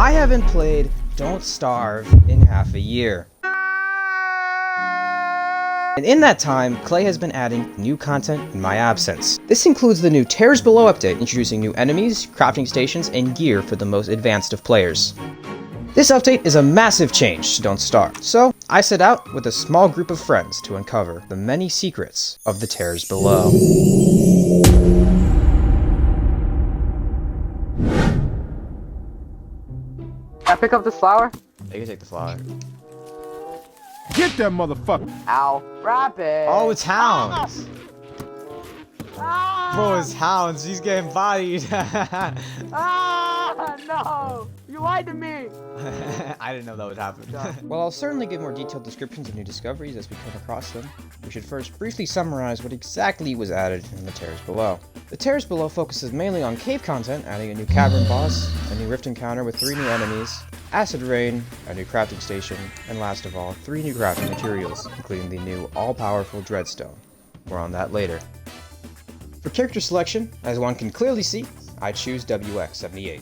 I haven't played Don't Starve in half a year. And in that time, Clay has been adding new content in my absence. This includes the new Tears Below update, introducing new enemies, crafting stations, and gear for the most advanced of players. This update is a massive change to Don't Starve, so I set out with a small group of friends to uncover the many secrets of the Tears Below. Can I pick up this flower? You can take the flower. Get that motherfucker! Ow. Wrap it! Oh, it's hounds! Ah! Bro, it's hounds. He's getting bodied. Ah! No! You lied to me! I didn't know that would happen. Well, I'll certainly give more detailed descriptions of new discoveries as we come across them. We should first briefly summarize what exactly was added in the Tears Below. The Tears Below focuses mainly on cave content, adding a new cavern boss, a new rift encounter with 3 new enemies, acid rain, a new crafting station, and last of all, 3 new crafting materials, including the new all-powerful Dreadstone. More on that later. For character selection, as one can clearly see, I choose WX78.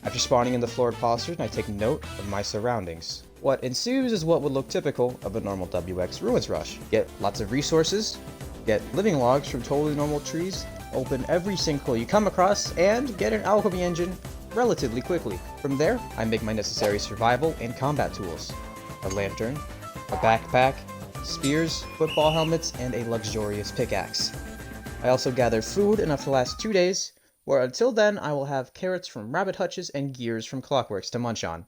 After spawning in the Florid Postern, I take note of my surroundings. What ensues is what would look typical of a normal WX Ruins rush. Get lots of resources, get living logs from totally normal trees, open every sinkhole you come across, and get an alchemy engine relatively quickly. From there, I make my necessary survival and combat tools. A lantern, a backpack, spears, football helmets, and a luxurious pickaxe. I also gather food enough to last 2 days, where until then I will have carrots from rabbit hutches and gears from Clockworks to munch on.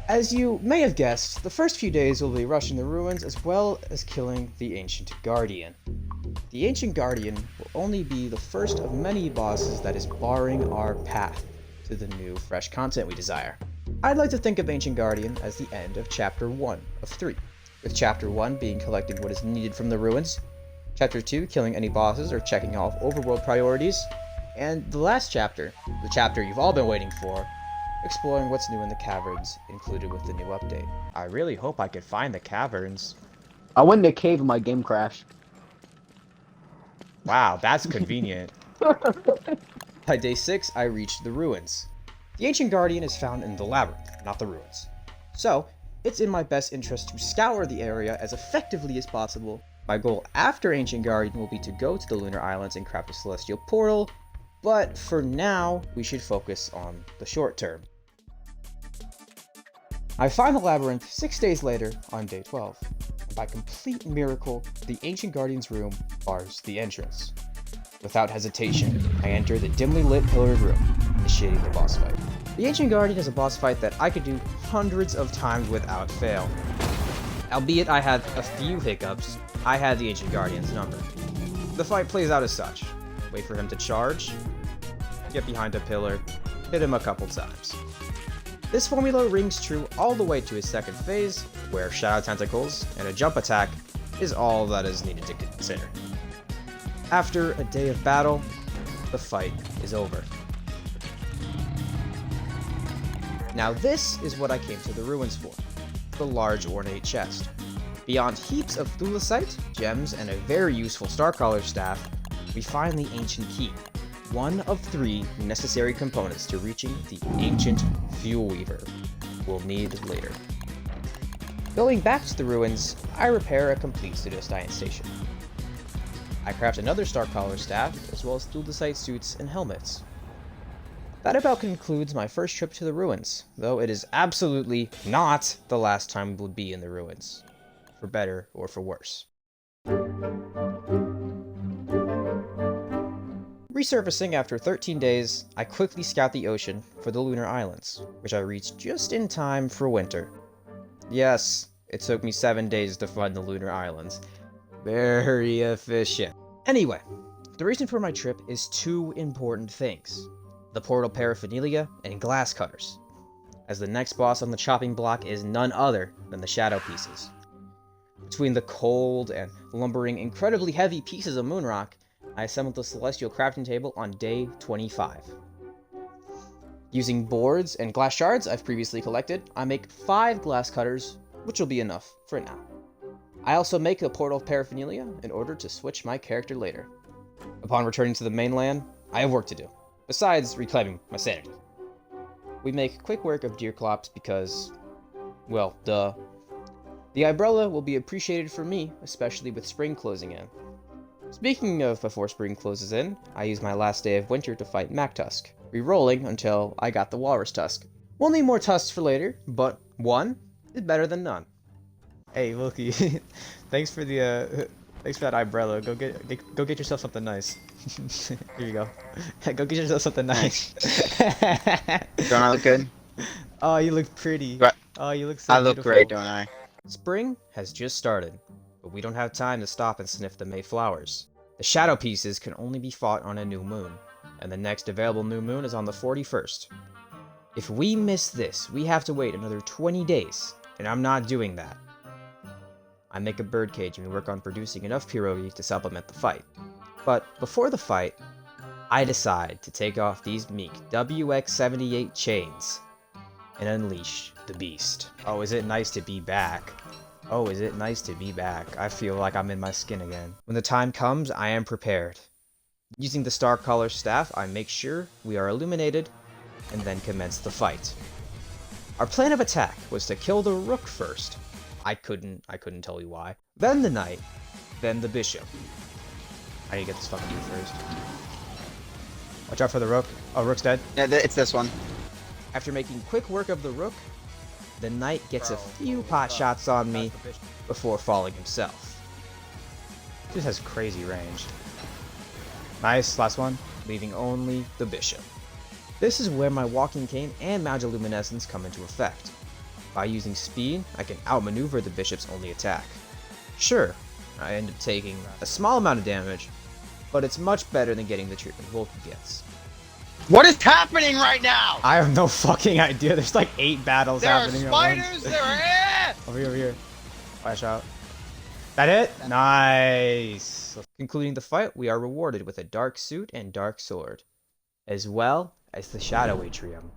As you may have guessed, the first few days will be rushing the ruins as well as killing the Ancient Guardian. The Ancient Guardian will only be the first of many bosses that is barring our path to the new fresh content we desire. I'd like to think of Ancient Guardian as the end of Chapter 1 of 3, with Chapter 1 being collecting what is needed from the ruins, Chapter 2 killing any bosses or checking off overworld priorities, and the last chapter, the chapter you've all been waiting for, exploring what's new in the caverns included with the new update. I really hope I could find the caverns. I went in the cave and my game crashed. Wow, that's convenient. By day 6, I reached the ruins. The Ancient Guardian is found in the labyrinth, not the ruins. So, it's in my best interest to scour the area as effectively as possible. My goal after Ancient Guardian will be to go to the Lunar Islands and craft a celestial portal, but for now, we should focus on the short term. I find the labyrinth 6 days later on day 12. And by complete miracle, the Ancient Guardian's room bars the entrance. Without hesitation, I enter the dimly lit pillared room, initiating the boss fight. The Ancient Guardian is a boss fight that I could do hundreds of times without fail. Albeit I had a few hiccups, I had the Ancient Guardian's number. The fight plays out as such. Wait for him to charge, get behind a pillar, hit him a couple times. This formula rings true all the way to his second phase, where Shadow Tentacles and a jump attack is all that is needed to consider. After a day of battle, the fight is over. Now this is what I came to the ruins for, the large ornate chest. Beyond heaps of thulecite, gems, and a very useful Starcaller staff, we find the Ancient Key, one of 3 necessary components to reaching the Ancient Fuel Weaver we'll need later. Going back to the ruins, I repair a complete pseudoscience station. I craft another Starcaller staff, as well as thulecite suits and helmets. That about concludes my first trip to the ruins, though it is absolutely not the last time we'll be in the ruins, for better or for worse. Resurfacing after 13 days, I quickly scout the ocean for the Lunar Islands, which I reached just in time for winter. Yes, it took me 7 days to find the Lunar Islands. Very efficient. Anyway, the reason for my trip is 2 important things: the portal paraphernalia and glass cutters, as the next boss on the chopping block is none other than the shadow pieces. Between the cold and lumbering incredibly heavy pieces of moonrock, I assembled the celestial crafting table on day 25. Using boards and glass shards I've previously collected, I make 5 glass cutters, which will be enough for now. I also make the portal paraphernalia in order to switch my character later. Upon returning to the mainland, I have work to do, besides reclaiming my sanity. We make quick work of Deerclops because, well, duh. The umbrella will be appreciated for me, especially with spring closing in. Speaking of before spring closes in, I used my last day of winter to fight Mactusk, re-rolling until I got the Walrus Tusk. We'll need more tusks for later, but one is better than none. Hey, Wilkie, thanks for that umbrella. Go get yourself something nice. Here you go. Go get yourself something nice. Don't I look good? Oh, you look pretty. What? Oh, you look so I look beautiful. great, don't I? Spring has just started, but we don't have time to stop and sniff the May flowers. The shadow pieces can only be fought on a new moon, and the next available new moon is on the 41st. If we miss this, we have to wait another 20 days, and I'm not doing that. I make a birdcage and we work on producing enough pierogi to supplement the fight. But before the fight, I decide to take off these meek WX78 chains and unleash the beast. Oh, is it nice to be back? Oh, is it nice to be back? I feel like I'm in my skin again. When the time comes, I am prepared. Using the Star Collar staff, I make sure we are illuminated and then commence the fight. Our plan of attack was to kill the rook first. I couldn't tell you why. Then the knight, then the bishop. I need to get this fucking dude first. Watch out for the rook. Oh, rook's dead. Yeah, it's this one. After making quick work of the rook, the knight gets a few pot shots on me before falling himself. This has crazy range. Nice, last one. Leaving only the bishop. This is where my walking cane and magiluminescence come into effect. By using speed, I can outmaneuver the bishop's only attack. Sure, I end up taking a small amount of damage, but it's much better than getting the treatment Volky gets. What is happening right now? I have no fucking idea. There's like 8 battles There are happening spiders. There are. Over here, over here. Flash out. That it? Nice. Concluding the fight, we are rewarded with a dark suit and dark sword, as well as the Shadow Atrium,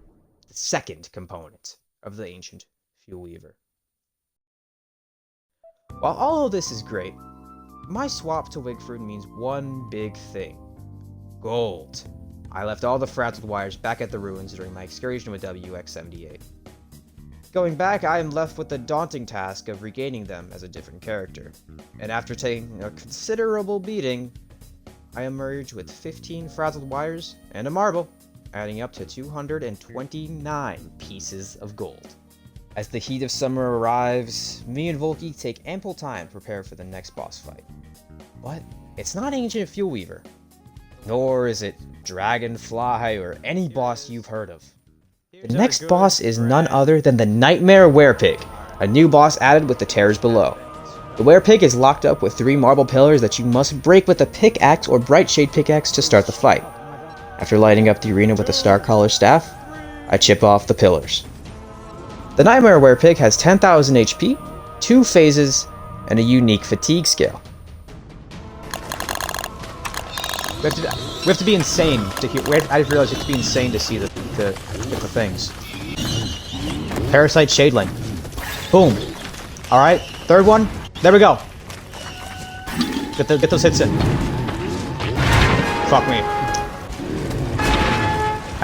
the second component of the ancient Fuel Weaver. While all of this is great, my swap to Wigford means one big thing: gold. I left all the frazzled wires back at the ruins during my excursion with WX78. Going back, I am left with the daunting task of regaining them as a different character, and after taking a considerable beating, I emerge with 15 frazzled wires and a marble, adding up to 229 pieces of gold. As the heat of summer arrives, me and Volky take ample time to prepare for the next boss fight. But it's not Ancient Fuel Weaver, nor is it Dragonfly or any boss you've heard of. The next boss is none other than the Nightmare Werepig, a new boss added with the Terrors Below. The Werepig is locked up with 3 marble pillars that you must break with a pickaxe or bright shade pickaxe to start the fight. After lighting up the arena with the Star Collar staff, I chip off the pillars. The Nightmare Werepig has 10,000 HP, 2 phases, and a unique fatigue scale. We have to be insane to hear. I just realized you have to be insane to see the things. Parasite Shadeling. Boom. All right, third one. There we go. Get those hits in. Fuck me.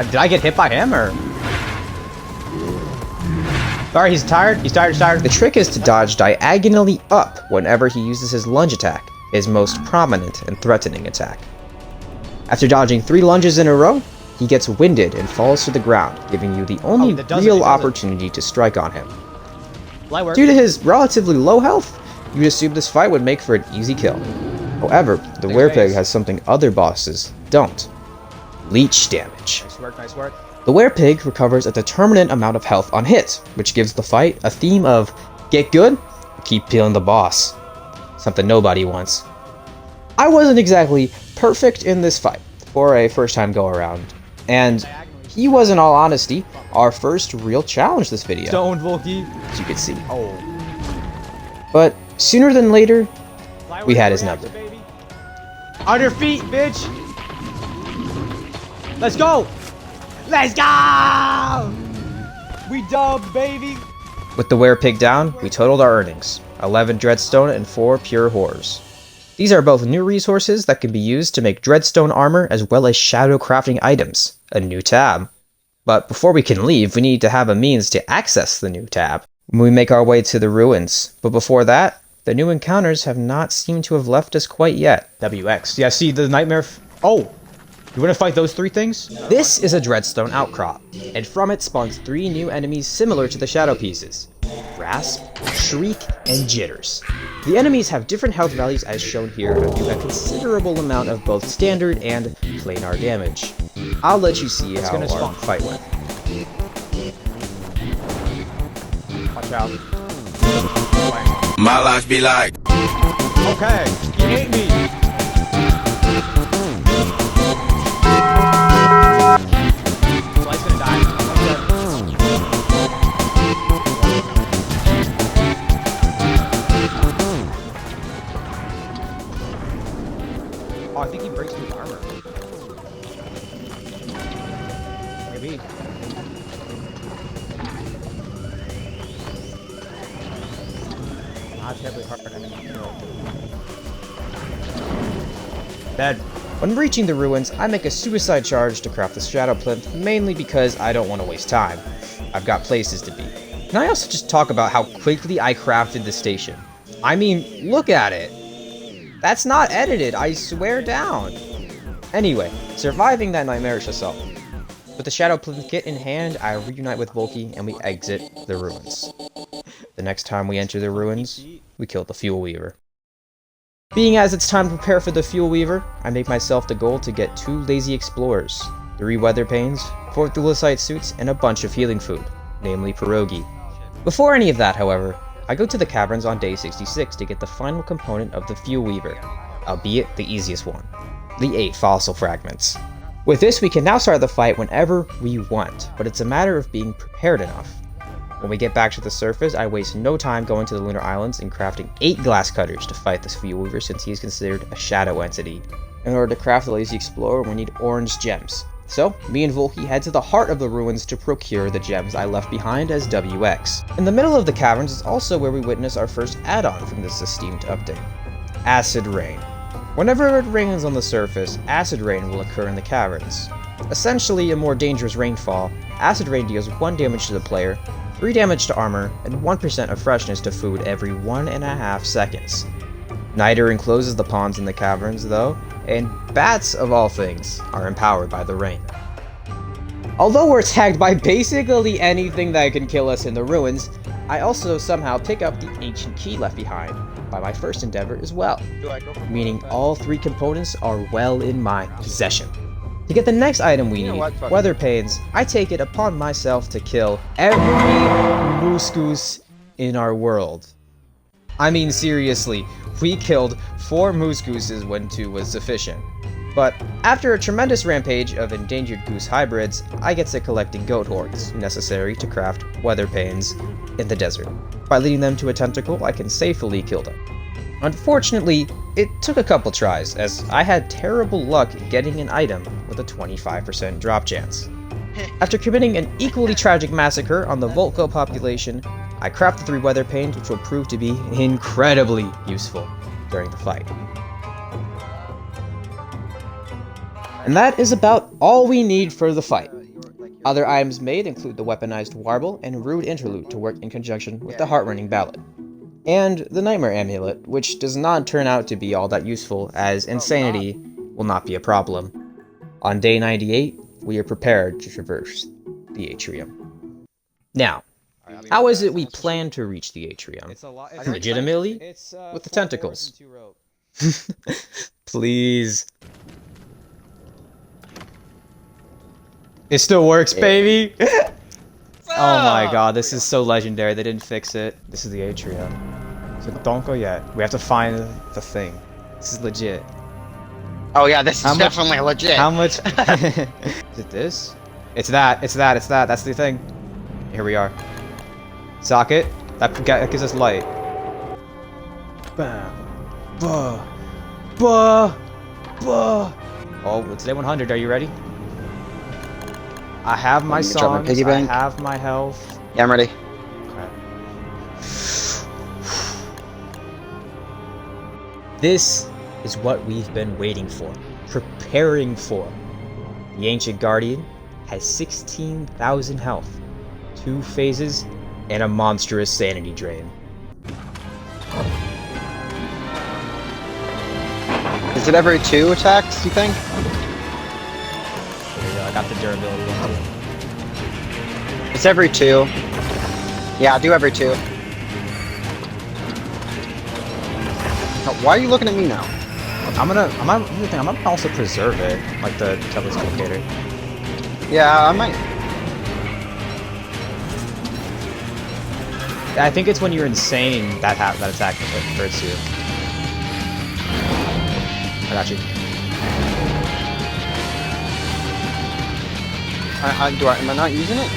Did I get hit by him or? Alright, he's tired. He's tired. The trick is to dodge diagonally up whenever he uses his lunge attack, his most prominent and threatening attack. After dodging 3 lunges in a row, he gets winded and falls to the ground, giving you the only real opportunity to strike on him. Due to his relatively low health, you'd assume this fight would make for an easy kill. However, the Werepig has something other bosses don't: leech damage. Nice work. The Werepig recovers a determinate amount of health on hit, which gives the fight a theme of get good or keep peeling the boss. Something nobody wants. I wasn't exactly perfect in this fight for a first time go around, and he was, in all honesty, our first real challenge this video. Stoned Volky, as you can see. Oh. But sooner than later, we had his number. On your feet, bitch! Let's go! Let's go! We dubbed, baby! With the Werepig down, we totaled our earnings: 11 Dreadstone and 4 Pure Horrors. These are both new resources that can be used to make Dreadstone armor as well as shadow crafting items. A new tab. But before we can leave, we need to have a means to access the new tab. We make our way to the ruins, but before that, the new encounters have not seemed to have left us quite yet. WX. Yeah, see the nightmare. Oh! You want to fight those 3 things? This is a Dreadstone outcrop, and from it spawns 3 new enemies similar to the Shadow Pieces. Rasp, Shriek, and Jitters. The enemies have different health values as shown here, and do a considerable amount of both standard and planar damage. I'll let you see how our fight went. Watch out. My life be like. Okay, you hate me. Slide's gonna die. Oh, I think he breaks through armor. Maybe. Not terribly hard. Dead. When reaching the ruins, I make a suicide charge to craft the Shadow Plinth, mainly because I don't want to waste time. I've got places to be. Can I also just talk about how quickly I crafted the station? I mean, look at it! That's not edited, I swear down! Anyway, surviving that nightmarish assault. With the Shadow Plinth kit in hand, I reunite with Volky and we exit the ruins. The next time we enter the ruins, we kill the Fuel Weaver. Being as it's time to prepare for the Fuel Weaver, I make myself the goal to get 2 lazy explorers, 3 weather panes, 4 thulicite suits, and a bunch of healing food, namely pierogi. Before any of that, however, I go to the caverns on day 66 to get the final component of the Fuel Weaver, albeit the easiest one, the 8 fossil fragments. With this, we can now start the fight whenever we want, but it's a matter of being prepared enough. When we get back to the surface, I waste no time going to the Lunar Islands and crafting 8 glass cutters to fight this Fuel Weaver since he is considered a shadow entity. In order to craft the Lazy Explorer, we need orange gems. So, me and Volky head to the heart of the ruins to procure the gems I left behind as WX. In the middle of the caverns is also where we witness our first add-on from this esteemed update. Acid Rain. Whenever it rains on the surface, Acid Rain will occur in the caverns. Essentially a more dangerous rainfall, Acid Rain deals 1 damage to the player, 3 damage to armor, and 1% of freshness to food every 1.5 seconds. Neither encloses the ponds in the caverns though, and bats of all things are empowered by the rain. Although we're tagged by basically anything that can kill us in the ruins, I also somehow pick up the ancient key left behind by my first endeavor as well, meaning all 3 components are well in my possession. To get the next item we need, weather panes, I take it upon myself to kill every moose in our world. I mean seriously, we killed 4 moose gooses when 2 was sufficient. But after a tremendous rampage of endangered goose hybrids, I get to collecting goat horns, necessary to craft weather panes in the desert. By leading them to a tentacle, I can safely kill them. Unfortunately, it took a couple tries, as I had terrible luck getting an item with a 25% drop chance. After committing an equally tragic massacre on the Volko population, I craft the 3 weather panes, which will prove to be incredibly useful during the fight. And that is about all we need for the fight. Other items made include the weaponized warble and rude interlude to work in conjunction with the heart-rending ballad. And the Nightmare Amulet, which does not turn out to be all that useful, as insanity will not be a problem. On day 98, we are prepared to traverse the atrium. Now, how is it we plan to reach the atrium? Legitimately? With the tentacles. Please. It still works, baby! Oh my god, this is so legendary, they didn't fix it. This is the atrium. So don't go yet. We have to find the thing. This is legit. Oh yeah, this is definitely legit. How much? Is it this? It's that, that's the thing. Here we are. Socket. That gives us light. Bam. Buh. Buh. Buh. Oh, it's day 100, are you ready? I have my songs, I have my health. Yeah, I'm ready. Okay. This is what we've been waiting for, preparing for. The Ancient Guardian has 16,000 health, 2 phases, and a monstrous sanity drain. Is it every 2 attacks, you think? There you go, I got the durability one too. It's every 2. Yeah, do every 2. Oh, why are you looking at me now? I'm gonna also preserve it, like the telescopator. Yeah, I might. I think it's when you're insane that attack hurts you. I got you. Am I not using it?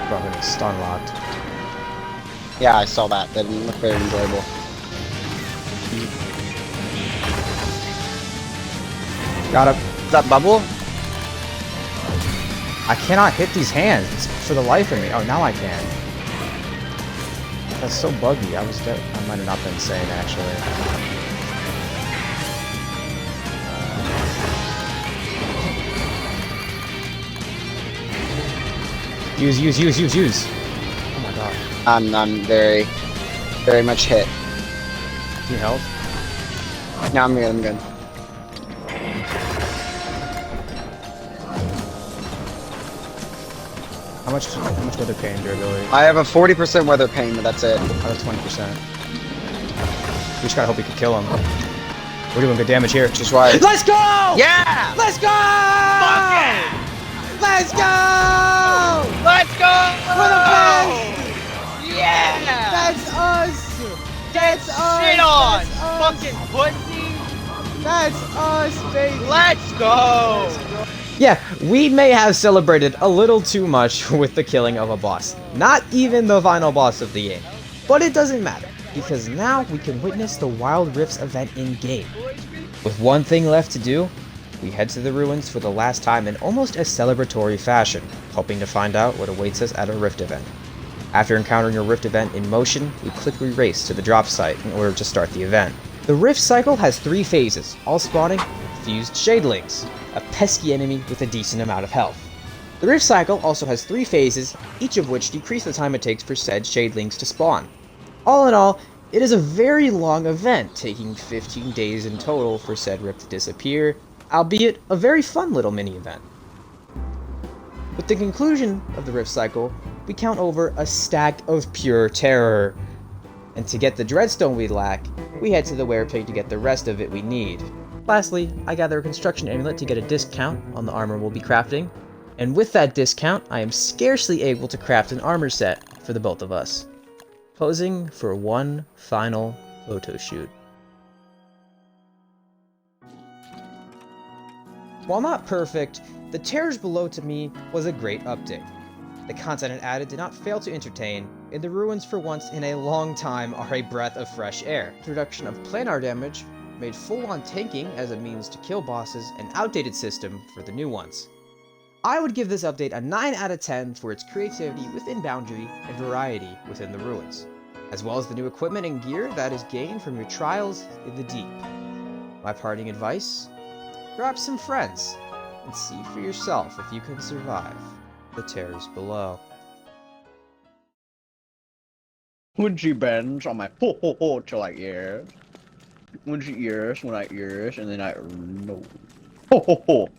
Bro, I'm getting stun locked. Yeah, I saw that. That didn't look very enjoyable. Got him. Is that bubble? I cannot hit these hands for the life of me. Oh, now I can. That's so buggy. I might have not been insane, actually. Use. Oh my god. I'm very much hit. Do you help? No, I'm good. How much weather pain durability? I have a 40% weather pain, but that's it. I have 20%. We just gotta hope we can kill him. We're doing good damage here. Which is why. Let's go! Yeah! Let's go! Fuck yeah! Let's go! Let's go! We're the best! Yeah! That's us! That's us! Shit on! That's us! Fucking pussy! That's us, baby! Let's go! Yeah, we may have celebrated a little too much with the killing of a boss. Not even the final boss of the game. But it doesn't matter, because now we can witness the Wild Rifts event in-game. With one thing left to do, we head to the ruins for the last time in almost a celebratory fashion, hoping to find out what awaits us at a Rift event. After encountering a Rift event in motion, we quickly race to the drop site in order to start the event. The Rift cycle has 3 phases, all spawning fused shadelings, a pesky enemy with a decent amount of health. The Rift cycle also has 3 phases, each of which decrease the time it takes for said shadelings to spawn. All in all, it is a very long event, taking 15 days in total for said Rift to disappear, albeit a very fun little mini-event. With the conclusion of the Rift cycle, we count over a stack of pure terror. And to get the Dreadstone we lack, we head to the Werepig to get the rest of it we need. Lastly, I gather a construction amulet to get a discount on the armor we'll be crafting, and with that discount, I am scarcely able to craft an armor set for the both of us. Posing for one final photo shoot. While not perfect, The Terrors Below to me was a great update. The content it added did not fail to entertain, and the ruins for once in a long time are a breath of fresh air. Introduction of planar damage made full-on tanking as a means to kill bosses an outdated system for the new ones. I would give this update a 9 out of 10 for its creativity within boundary and variety within the ruins, as well as the new equipment and gear that is gained from your trials in the deep. My parting advice? Grab some friends, and see for yourself if you can survive the terrors below. When she bends, I'm like, ho ho ho, till like, yes. When she yes, when I yes, and then I no. Ho ho ho.